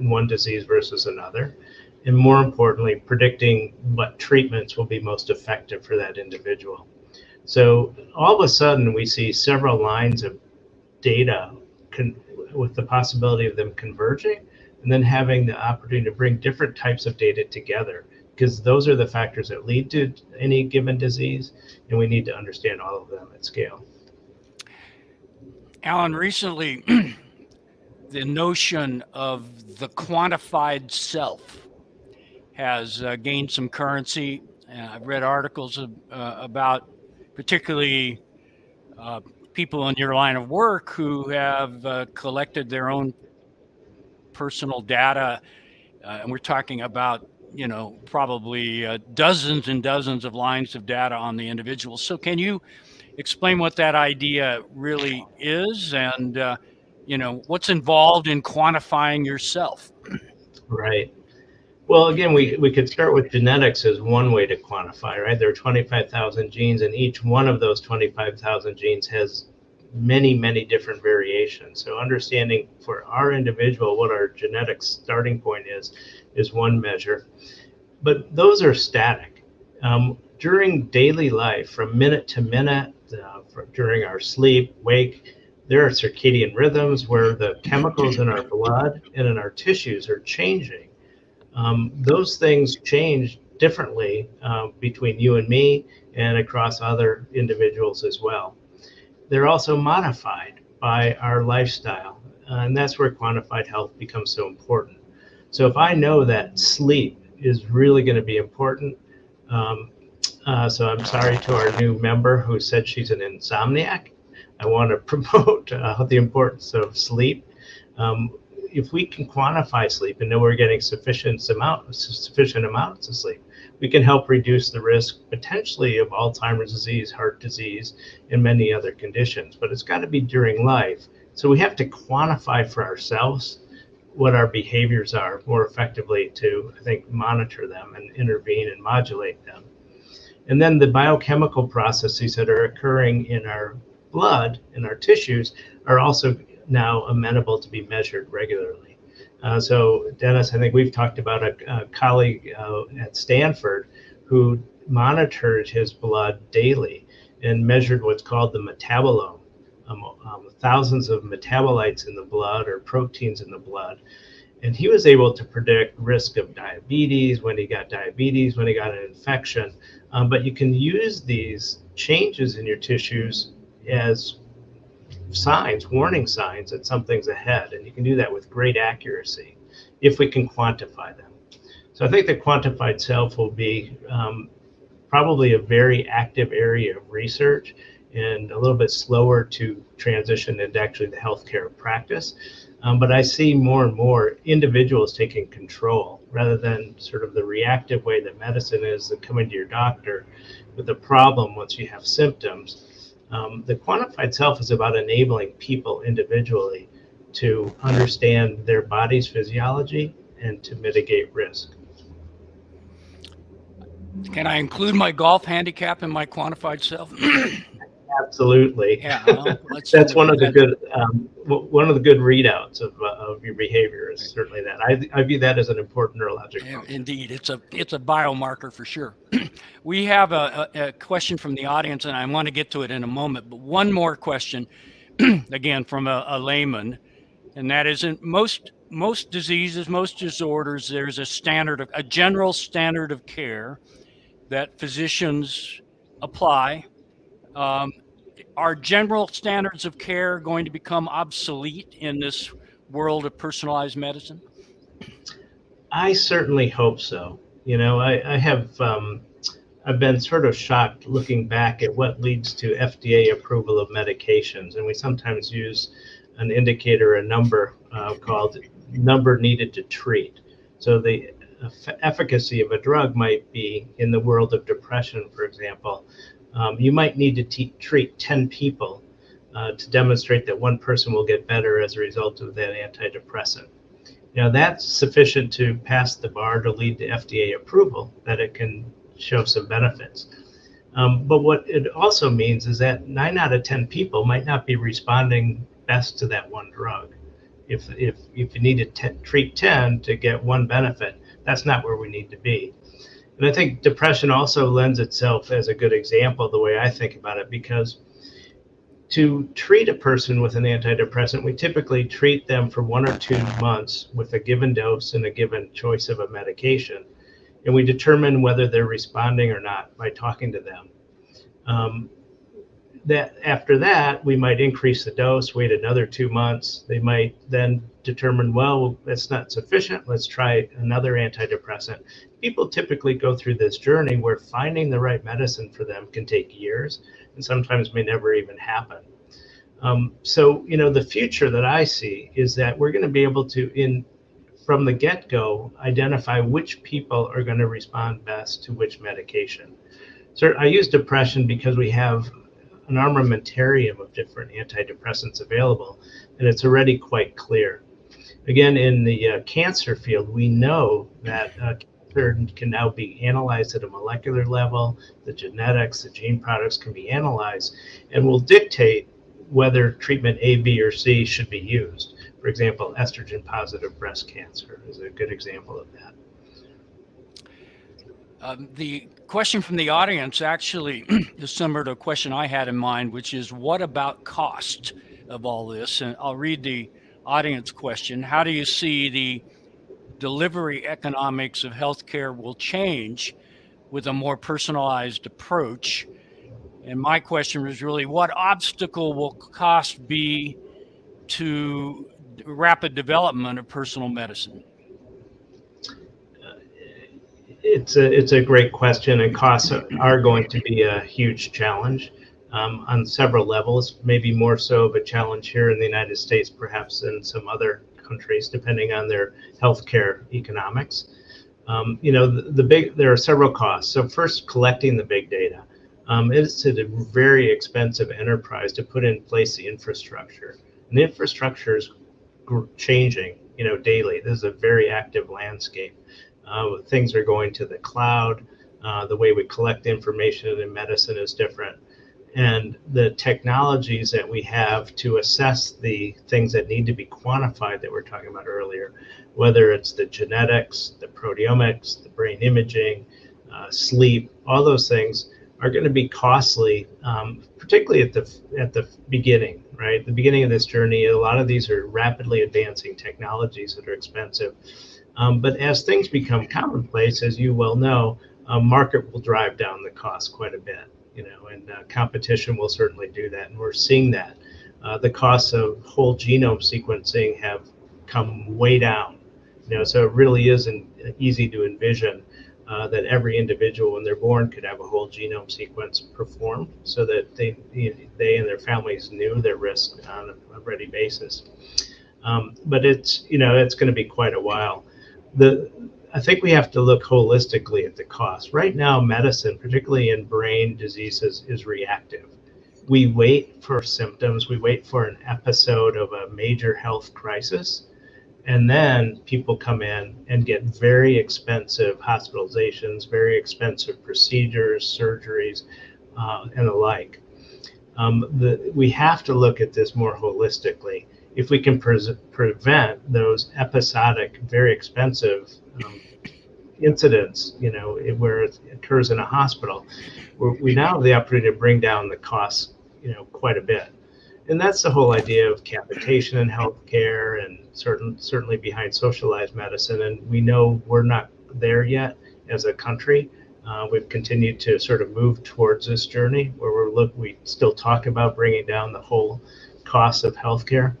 one disease versus another, and more importantly, predicting what treatments will be most effective for that individual. So all of a sudden, we see several lines of data with the possibility of them converging, and then having the opportunity to bring different types of data together, because those are the factors that lead to any given disease, and we need to understand all of them at scale. Allan, recently, the notion of the quantified self has gained some currency. I've read articles about particularly people in your line of work who have collected their own personal data. And we're talking about, probably dozens and dozens of lines of data on the individual. So can you explain what that idea really is and, what's involved in quantifying yourself? Right. Well, again, we could start with genetics as one way to quantify, right? There are 25,000 genes, and each one of those 25,000 genes has many, many different variations. So understanding for our individual what our genetic starting point is one measure. But those are static. During daily life, from minute to minute, during our sleep, wake, there are circadian rhythms where the chemicals in our blood and in our tissues are changing. Those things change differently between you and me and across other individuals as well. They're also modified by our lifestyle, and that's where quantified health becomes so important. So if I know that sleep is really going to be important, so I'm sorry to our new member who said she's an insomniac. I want to promote the importance of sleep. If we can quantify sleep and know we're getting sufficient amounts of sleep, we can help reduce the risk potentially of Alzheimer's disease, heart disease, and many other conditions. But it's got to be during life. So we have to quantify for ourselves what our behaviors are more effectively to, I think, monitor them and intervene and modulate them. And then the biochemical processes that are occurring in our blood, in our tissues, are also now amenable to be measured regularly. So Dennis, I think we've talked about a colleague at Stanford who monitored his blood daily and measured what's called the metabolome, thousands of metabolites in the blood or proteins in the blood. And he was able to predict risk of diabetes, when he got an infection. But you can use these changes in your tissues as signs, warning signs that something's ahead. And you can do that with great accuracy if we can quantify them. So I think the quantified self will be probably a very active area of research and a little bit slower to transition into actually the healthcare practice. But I see more and more individuals taking control rather than sort of the reactive way that medicine is, coming to your doctor with a problem once you have symptoms. The quantified self is about enabling people individually to understand their body's physiology and to mitigate risk. Can I include my golf handicap in my quantified self? Absolutely. Yeah, well, that's one of the good readouts of your behavior is certainly that. I view that as an important neurologic function. Indeed, it's a biomarker for sure. We have a question from the audience, and I want to get to it in a moment. But one more question, again from a layman, and that is in most diseases, most disorders, there's a general standard of care that physicians apply. Are general standards of care going to become obsolete in this world of personalized medicine? I certainly hope so. I have I've been sort of shocked looking back at what leads to FDA approval of medications, and we sometimes use an indicator, a number called number needed to treat. So the efficacy of a drug might be, in the world of depression, for example, you might need to treat 10 people to demonstrate that one person will get better as a result of that antidepressant. That's sufficient to pass the bar to lead to FDA approval, that it can show some benefits. But what it also means is that 9 out of 10 people might not be responding best to that one drug. If you need to treat 10 to get one benefit, that's not where we need to be. And I think depression also lends itself as a good example, the way I think about it, because to treat a person with an antidepressant, we typically treat them for 1 or 2 months with a given dose and a given choice of a medication. And we determine whether they're responding or not by talking to them. That after that, we might increase the dose, wait another 2 months. They might then determine, well, that's not sufficient. Let's try another antidepressant. People typically go through this journey where finding the right medicine for them can take years and sometimes may never even happen. So, the future that I see is that we're going to be able to, from the get-go, identify which people are going to respond best to which medication. So I use depression because we have an armamentarium of different antidepressants available, and it's already quite clear. Again, in the cancer field, we know that cancer can now be analyzed at a molecular level. The genetics, the gene products can be analyzed and will dictate whether treatment A, B, or C should be used. For example, estrogen-positive breast cancer is a good example of that. The question from the audience actually is similar to a question I had in mind, which is, what about cost of all this? And I'll read the audience question. How do you see the delivery economics of healthcare will change with a more personalized approach? And my question was really, what obstacle will cost be to rapid development of personal medicine? It's a great question, and costs are going to be a huge challenge on several levels, maybe more so of a challenge here in the United States, perhaps in some other countries, depending on their healthcare economics. There are several costs. So first, collecting the big data. It's a very expensive enterprise to put in place the infrastructure. And the infrastructure is changing, daily. This is a very active landscape. Things are going to the cloud. The way we collect information in medicine is different. And the technologies that we have to assess the things that need to be quantified that we were talking about earlier, whether it's the genetics, the proteomics, the brain imaging, sleep, all those things are going to be costly, particularly at the beginning, right? The beginning of this journey, a lot of these are rapidly advancing technologies that are expensive. But as things become commonplace, as you well know, market will drive down the cost quite a bit, and competition will certainly do that. And we're seeing that. The costs of whole genome sequencing have come way down, so it really isn't easy to envision that every individual when they're born could have a whole genome sequence performed so that they and their families knew their risk on a ready basis. But it's going to be quite a while. I think we have to look holistically at the cost. Right now, medicine, particularly in brain diseases, is reactive. We wait for symptoms, we wait for an episode of a major health crisis, and then people come in and get very expensive hospitalizations, very expensive procedures, surgeries, and the like. We have to look at this more holistically. If we can prevent those episodic, very expensive incidents, where it occurs in a hospital, we now have the opportunity to bring down the costs, quite a bit. And that's the whole idea of capitation in healthcare and certainly behind socialized medicine. And we know we're not there yet as a country. We've continued to sort of move towards this journey where we still talk about bringing down the whole cost of healthcare.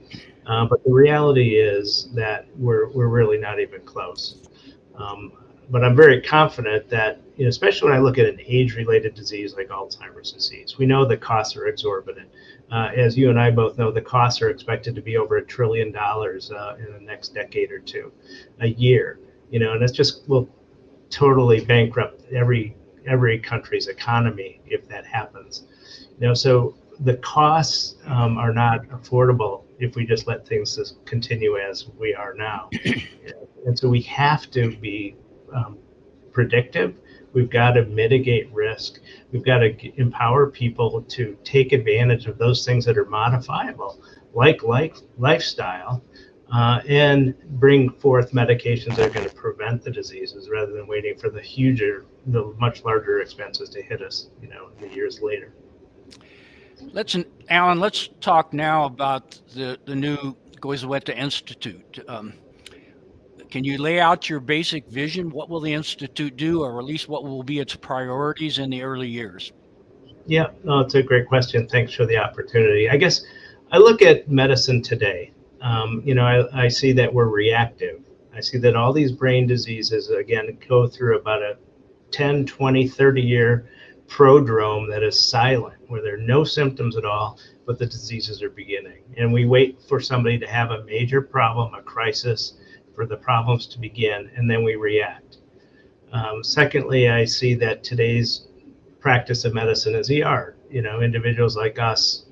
But the reality is that we're really not even close. But I'm very confident that, especially when I look at an age-related disease like Alzheimer's disease, we know the costs are exorbitant. As you and I both know, the costs are expected to be over $1 trillion in the next decade or two, a year. And it just will totally bankrupt every country's economy if that happens. So the costs are not affordable if we just let things just continue as we are now. And so we have to be predictive. We've got to mitigate risk. We've got to empower people to take advantage of those things that are modifiable, like lifestyle, and bring forth medications that are going to prevent the diseases rather than waiting for the much larger expenses to hit us, in the years later. Allan, let's talk now about the new Goizueta Institute. Can you lay out your basic vision? What will the Institute do, or at least what will be its priorities in the early years? Yeah, no, it's a great question. Thanks for the opportunity. I guess I look at medicine today. I see that we're reactive. I see that all these brain diseases, again, go through about a 10, 20, 30-year prodrome that is silent, where there are no symptoms at all, but the diseases are beginning. And we wait for somebody to have a major problem, a crisis, for the problems to begin, and then we react. Secondly, I see that today's practice of medicine is ER. Individuals like us,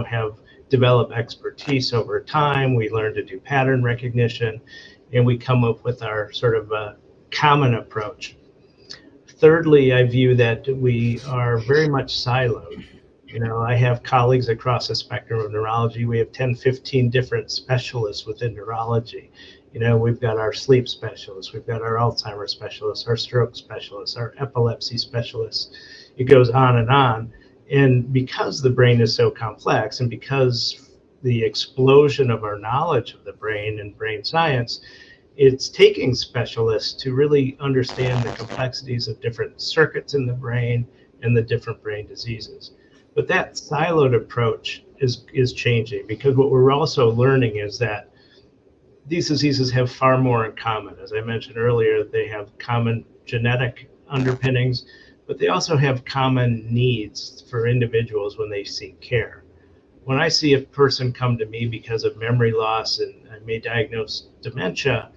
have developed expertise over time. We learn to do pattern recognition, and we come up with our sort of common approach. Thirdly, I view that we are very much siloed. I have colleagues across the spectrum of neurology. We have 10, 15 different specialists within neurology. We've got our sleep specialists, we've got our Alzheimer's specialists, our stroke specialists, our epilepsy specialists. It goes on and on. And because the brain is so complex, and because the explosion of our knowledge of the brain and brain science, it's taking specialists to really understand the complexities of different circuits in the brain and the different brain diseases. But that siloed approach is changing, because what we're also learning is that these diseases have far more in common. As I mentioned earlier, they have common genetic underpinnings, but they also have common needs for individuals when they seek care. When I see a person come to me because of memory loss and I may diagnose dementia,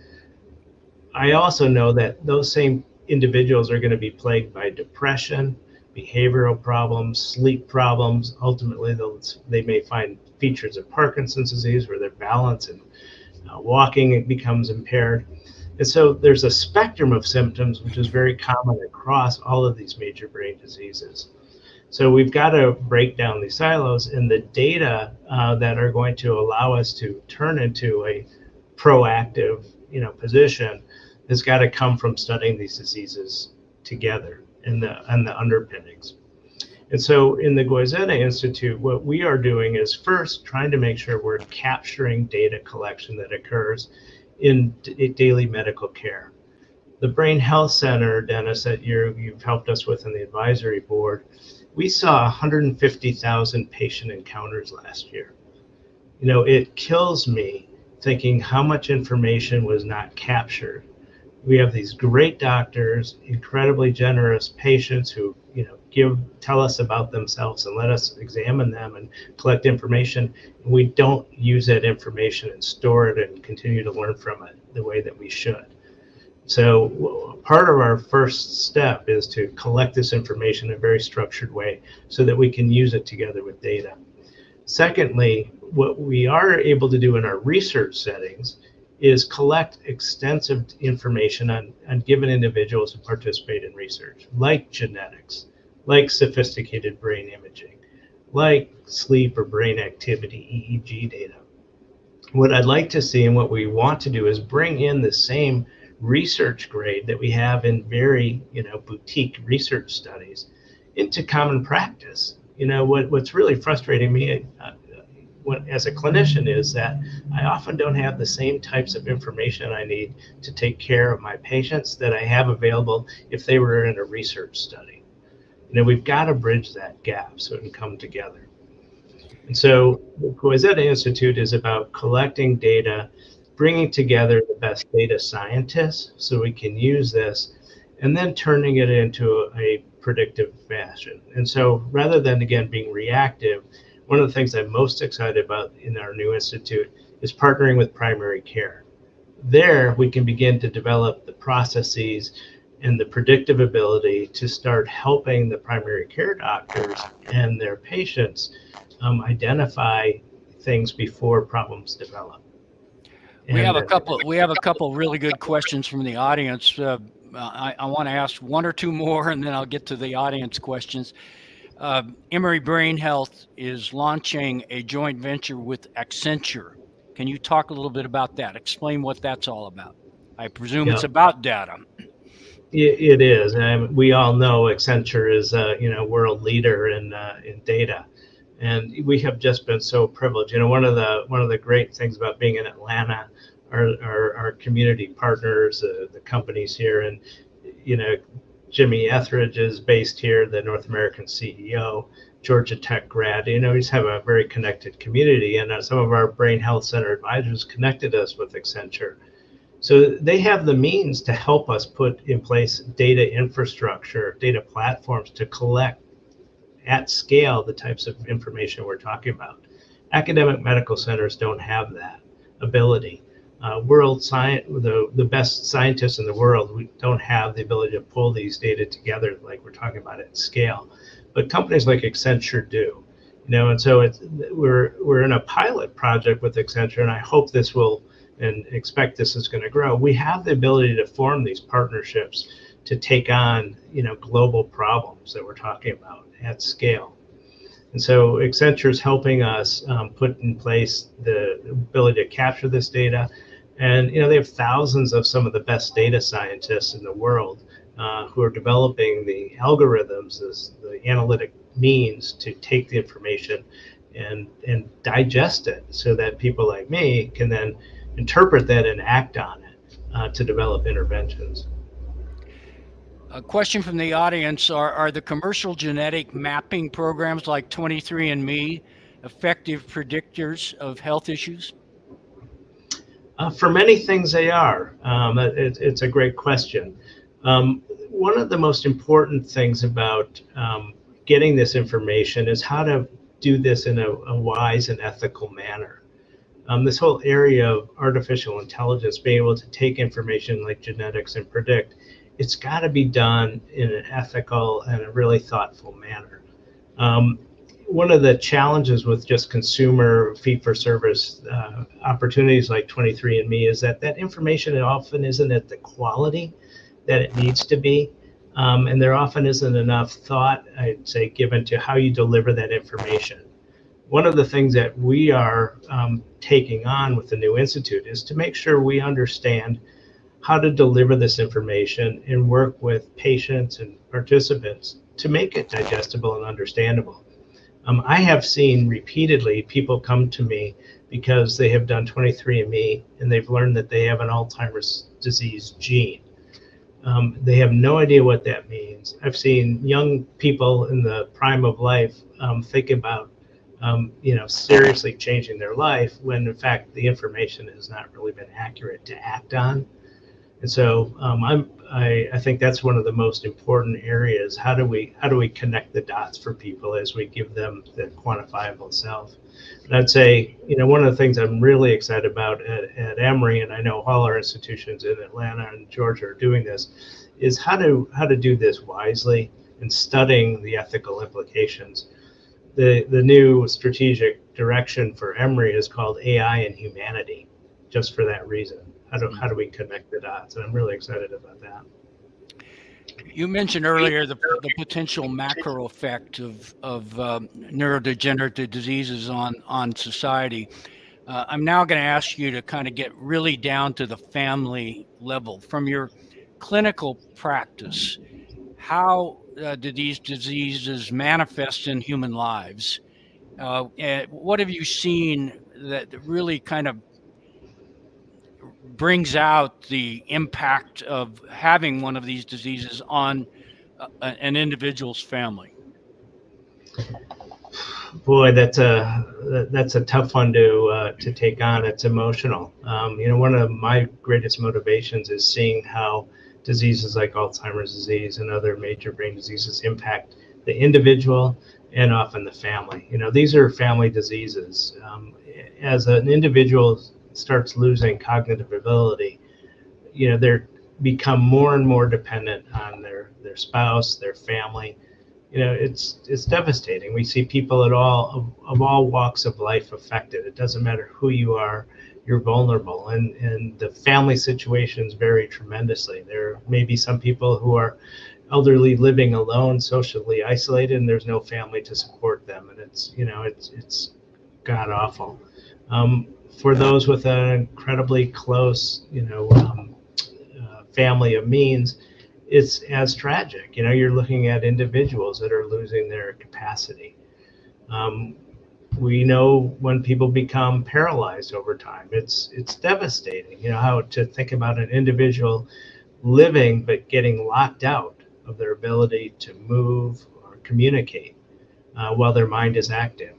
I also know that those same individuals are going to be plagued by depression, behavioral problems, sleep problems. Ultimately, they may find features of Parkinson's disease where their balance and walking becomes impaired. And so there's a spectrum of symptoms which is very common across all of these major brain diseases. So we've got to break down these silos, and the data that are going to allow us to turn into a proactive position has got to come from studying these diseases together and the underpinnings. And so in the Goizueta Institute, what we are doing is first trying to make sure we're capturing data collection that occurs in daily medical care. The Brain Health Center, Dennis, that you've helped us with in the advisory board, we saw 150,000 patient encounters last year. It kills me thinking how much information was not captured. We have these great doctors, incredibly generous patients who, tell us about themselves and let us examine them and collect information. We don't use that information and store it and continue to learn from it the way that we should. So part of our first step is to collect this information in a very structured way so that we can use it together with data. Secondly, what we are able to do in our research settings is collect extensive information on given individuals who participate in research, like genetics, like sophisticated brain imaging, like sleep or brain activity, EEG data. What I'd like to see and what we want to do is bring in the same research grade that we have in very, boutique research studies into common practice. What's really frustrating me as a clinician is that I often don't have the same types of information I need to take care of my patients that I have available if they were in a research study. We've got to bridge that gap so it can come together. And so the Coizetta Institute is about collecting data, bringing together the best data scientists so we can use this, and then turning it into a predictive fashion. And so rather than, again, being reactive, one of the things I'm most excited about in our new institute is partnering with primary care. There, we can begin to develop the processes and the predictive ability to start helping the primary care doctors and their patients identify things before problems develop. We have And a couple really good questions from the audience. I want to ask one or two more, and then I'll get to the audience questions. Emory Brain Health is launching a joint venture with Accenture. Can you talk a little bit about that? Explain what that's all about. I presume it's about data. It is, and we all know Accenture is a world leader in data, and we have just been so privileged. One of the great things about being in Atlanta are our community partners, the companies here, and Jimmy Etheridge is based here, the North American CEO, Georgia Tech grad. We just have a very connected community, and some of our brain health center advisors connected us with Accenture. So they have the means to help us put in place data infrastructure, data platforms to collect at scale the types of information we're talking about. Academic medical centers don't have that ability. The best scientists in the world, we don't have the ability to pull these data together like we're talking about at scale. But companies like Accenture do. And so we're in a pilot project with Accenture, and I hope this will, and expect this is going to grow. We have the ability to form these partnerships to take on global problems that we're talking about at scale. And so Accenture is helping us put in place the ability to capture this data. And they have thousands of some of the best data scientists in the world who are developing the algorithms, the analytic means to take the information and digest it so that people like me can then interpret that and act on it to develop interventions. A question from the audience: Are the commercial genetic mapping programs like 23andMe effective predictors of health issues? For many things they are. It's a great question. One of the most important things about getting this information is how to do this in a wise and ethical manner. This whole area of artificial intelligence, being able to take information like genetics and predict, it's got to be done in an ethical and a really thoughtful manner. One of the challenges with just consumer fee-for-service opportunities like 23andMe is that information often isn't at the quality that it needs to be. And there often isn't enough thought, I'd say, given to how you deliver that information. One of the things that we are taking on with the new institute is to make sure we understand how to deliver this information and work with patients and participants to make it digestible and understandable. I have seen repeatedly people come to me because they have done 23andMe and they've learned that they have an Alzheimer's disease gene. They have no idea what that means. I've seen young people in the prime of life think about seriously changing their life when in fact the information has not really been accurate to act on. And so I think that's one of the most important areas. How do we connect the dots for people as we give them the quantifiable self? And I'd say, one of the things I'm really excited about at Emory, and I know all our institutions in Atlanta and Georgia are doing this, is how to do this wisely and studying the ethical implications. The new strategic direction for Emory is called AI and Humanity, just for that reason. How do we connect the dots? And I'm really excited about that. You mentioned earlier the potential macro effect of neurodegenerative diseases on society. I'm now going to ask you to kind of get really down to the family level. From your clinical practice, how do these diseases manifest in human lives? And what have you seen that really kind of brings out the impact of having one of these diseases on an individual's family? Boy, that's a tough one to take on. It's emotional. One of my greatest motivations is seeing how diseases like Alzheimer's disease and other major brain diseases impact the individual and often the family. These are family diseases. As an individual starts losing cognitive ability, they're become more and more dependent on their spouse, their family. It's devastating. We see people of all walks of life affected. It doesn't matter who you are, you're vulnerable, and the family situations vary tremendously. There may be some people who are elderly, living alone, socially isolated, and there's no family to support them, and it's god awful. For those with an incredibly close family of means, it's as tragic. You're looking at individuals that are losing their capacity. We know when people become paralyzed over time, it's devastating. How to think about an individual living but getting locked out of their ability to move or communicate while their mind is active.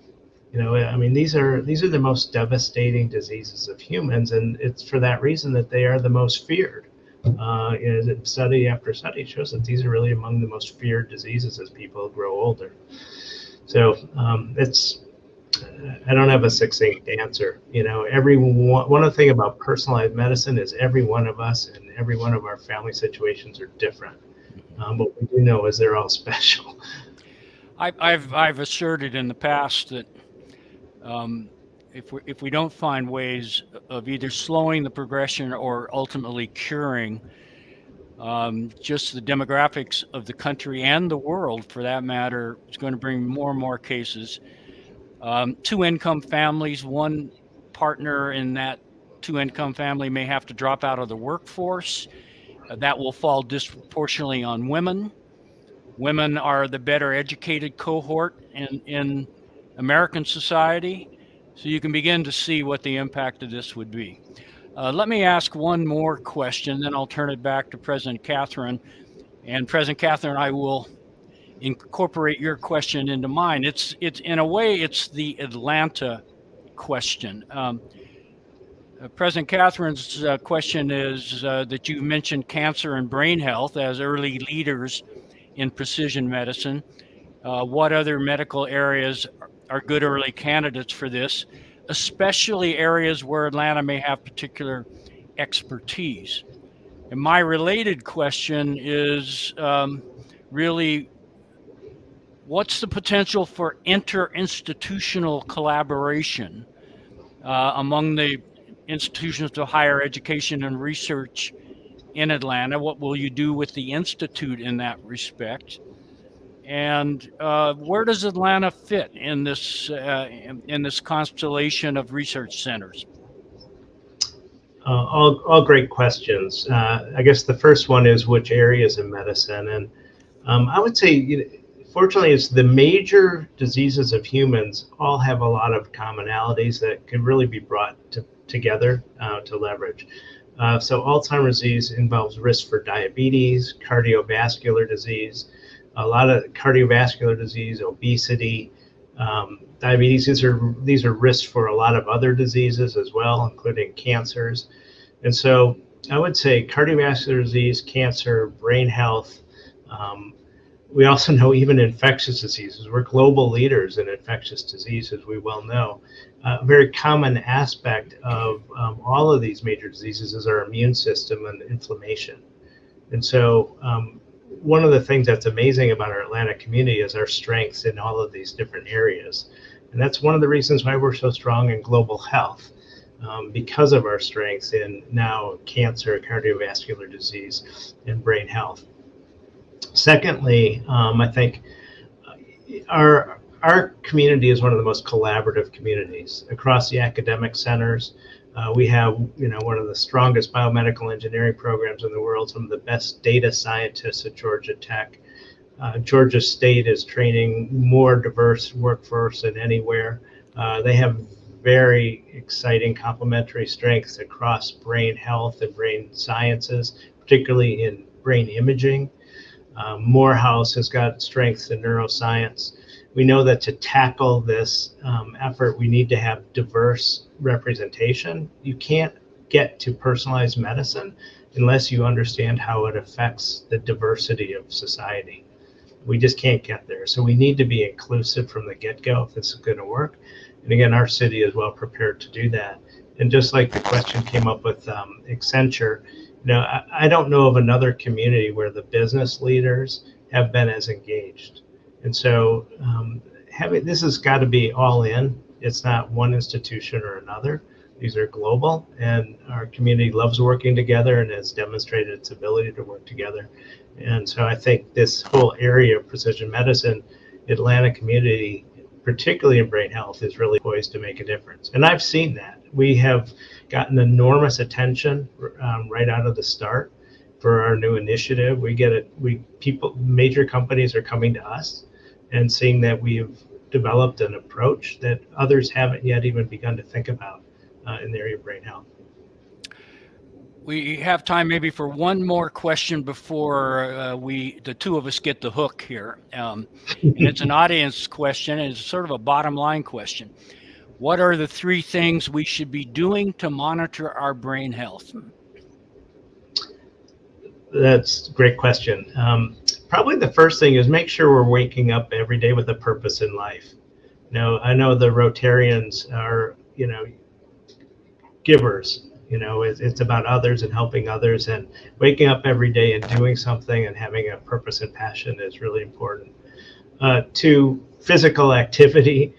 These are the most devastating diseases of humans, and it's for that reason that they are the most feared. Study after study shows that these are really among the most feared diseases as people grow older. So I don't have a succinct answer. One of the things about personalized medicine is every one of us and every one of our family situations are different. What we do know is they're all special. I've asserted in the past that if we don't find ways of either slowing the progression or ultimately curing just the demographics of the country and the world, for that matter, is going to bring more and more cases. Two-income families, one partner in that two-income family may have to drop out of the workforce. That will fall disproportionately on women. Women are the better educated cohort in American society. So you can begin to see what the impact of this would be. Let me ask one more question, then I'll turn it back to President Catherine. And President Catherine, I will incorporate your question into mine. It's in a way, it's the Atlanta question. President Catherine's question is that you mentioned cancer and brain health as early leaders in precision medicine. What other medical areas are good early candidates for this, especially areas where Atlanta may have particular expertise? And my related question is really, what's the potential for interinstitutional collaboration among the institutions of higher education and research in Atlanta? What will you do with the Institute in that respect? And where does Atlanta fit in this constellation of research centers? All great questions. I guess the first one is which areas of medicine, and I would say, fortunately, it's the major diseases of humans all have a lot of commonalities that could really be brought together to leverage. So Alzheimer's disease involves risk for diabetes, cardiovascular disease, a lot of cardiovascular disease, obesity, diabetes. These are risks for a lot of other diseases as well, including cancers. And so I would say cardiovascular disease, cancer, brain health. We also know even infectious diseases. We're global leaders in infectious diseases, we well know. A very common aspect of all of these major diseases is our immune system and inflammation. And so one of the things that's amazing about our Atlanta community is our strengths in all of these different areas. And that's one of the reasons why we're so strong in global health, because of our strengths in now cancer, cardiovascular disease, and brain health. Secondly, I think our community is one of the most collaborative communities across the academic centers. We have, one of the strongest biomedical engineering programs in the world, some of the best data scientists at Georgia Tech. Georgia State is training more diverse workforce than anywhere. They have very exciting complementary strengths across brain health and brain sciences, particularly in brain imaging. Morehouse has got strengths in neuroscience. We know that to tackle this effort, we need to have diverse representation. You can't get to personalized medicine unless you understand how it affects the diversity of society. We just can't get there. So we need to be inclusive from the get-go if this is going to work. And again, our city is well prepared to do that. And just like the question came up with Accenture, I don't know of another community where the business leaders have been as engaged. And so this has got to be all in. It's not one institution or another. These are global, and our community loves working together and has demonstrated its ability to work together. And so I think this whole area of precision medicine, Atlanta community, particularly in brain health, is really poised to make a difference. And I've seen that. We have gotten enormous attention right out of the start for our new initiative. Major companies are coming to us and seeing that we've developed an approach that others haven't yet even begun to think about in the area of brain health. We have time maybe for one more question before the two of us get the hook here. And it's an audience question, and it's sort of a bottom line question. What are the 3 things we should be doing to monitor our brain health? That's a great question. Probably the first thing is make sure we're waking up every day with a purpose in life. I know the Rotarians are, givers. It's about others and helping others, and waking up every day and doing something and having a purpose and passion is really important. 2, physical activity.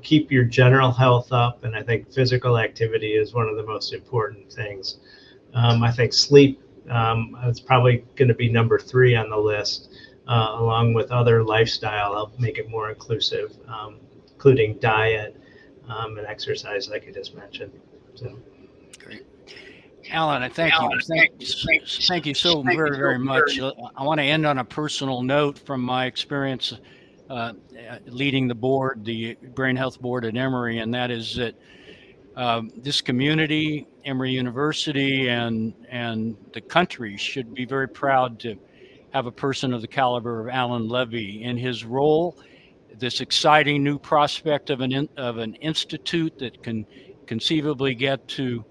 Keep your general health up, and I think physical activity is one of the most important things. I think sleep is probably going to be number 3 on the list, along with other lifestyle. I'll make it more inclusive, including diet and exercise, like I just mentioned. So. Great. Allan, I thank you. Thank you so very, very much. I want to end on a personal note from my experience leading the board, the Brain Health Board at Emory, and that is that this community, Emory University, and the country should be very proud to have a person of the caliber of Allan Levey in his role. This exciting new prospect of an institute that can conceivably get to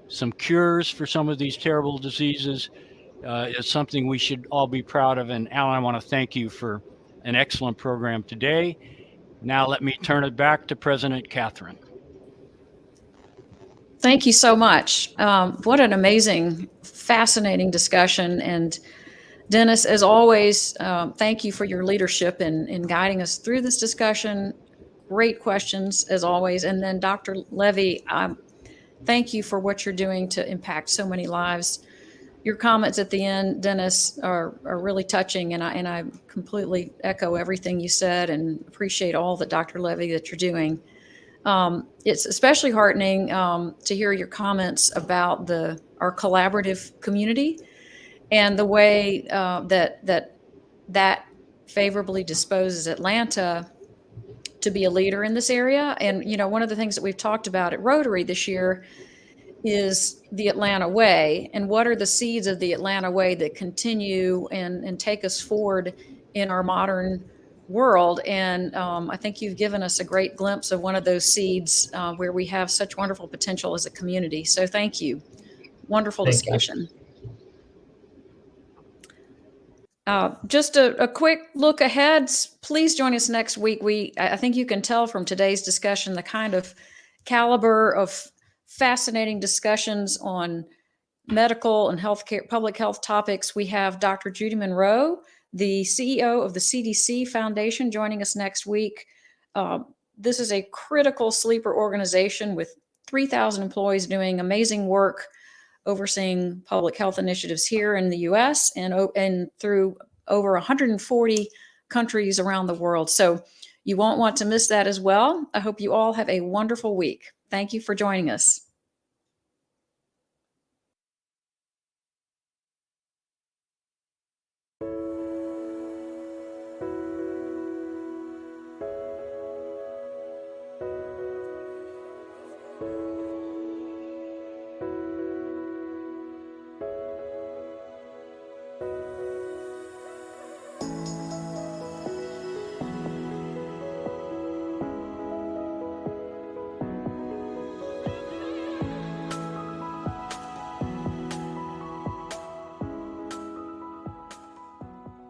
some cures for some of these terrible diseases is something we should all be proud of. And Allan, I want to thank you for an excellent program today. Now let me turn it back to President Catherine. Thank you so much. What an amazing, fascinating discussion. And Dennis, as always, thank you for your leadership in guiding us through this discussion. Great questions, as always. And then Dr. Levey, thank you for what you're doing to impact so many lives. Your comments at the end, Dennis, are really touching, and I completely echo everything you said and appreciate all that Dr. Levey that you're doing. It's especially heartening to hear your comments about our collaborative community and the way that favorably disposes Atlanta to be a leader in this area. And, one of the things that we've talked about at Rotary this year is the Atlanta Way, and what are the seeds of the Atlanta Way that continue and take us forward in our modern world. And I think you've given us a great glimpse of one of those seeds where we have such wonderful potential as a community. So thank you. Wonderful discussion. Just a quick look ahead. Please join us next week. I think you can tell from today's discussion the kind of caliber of fascinating discussions on medical and healthcare, public health topics. We have Dr. Judy Monroe, the CEO of the CDC Foundation, joining us next week. This is a critical sleeper organization with 3,000 employees doing amazing work, overseeing public health initiatives here in the U.S. and through over 140 countries around the world. So you won't want to miss that as well. I hope you all have a wonderful week. Thank you for joining us.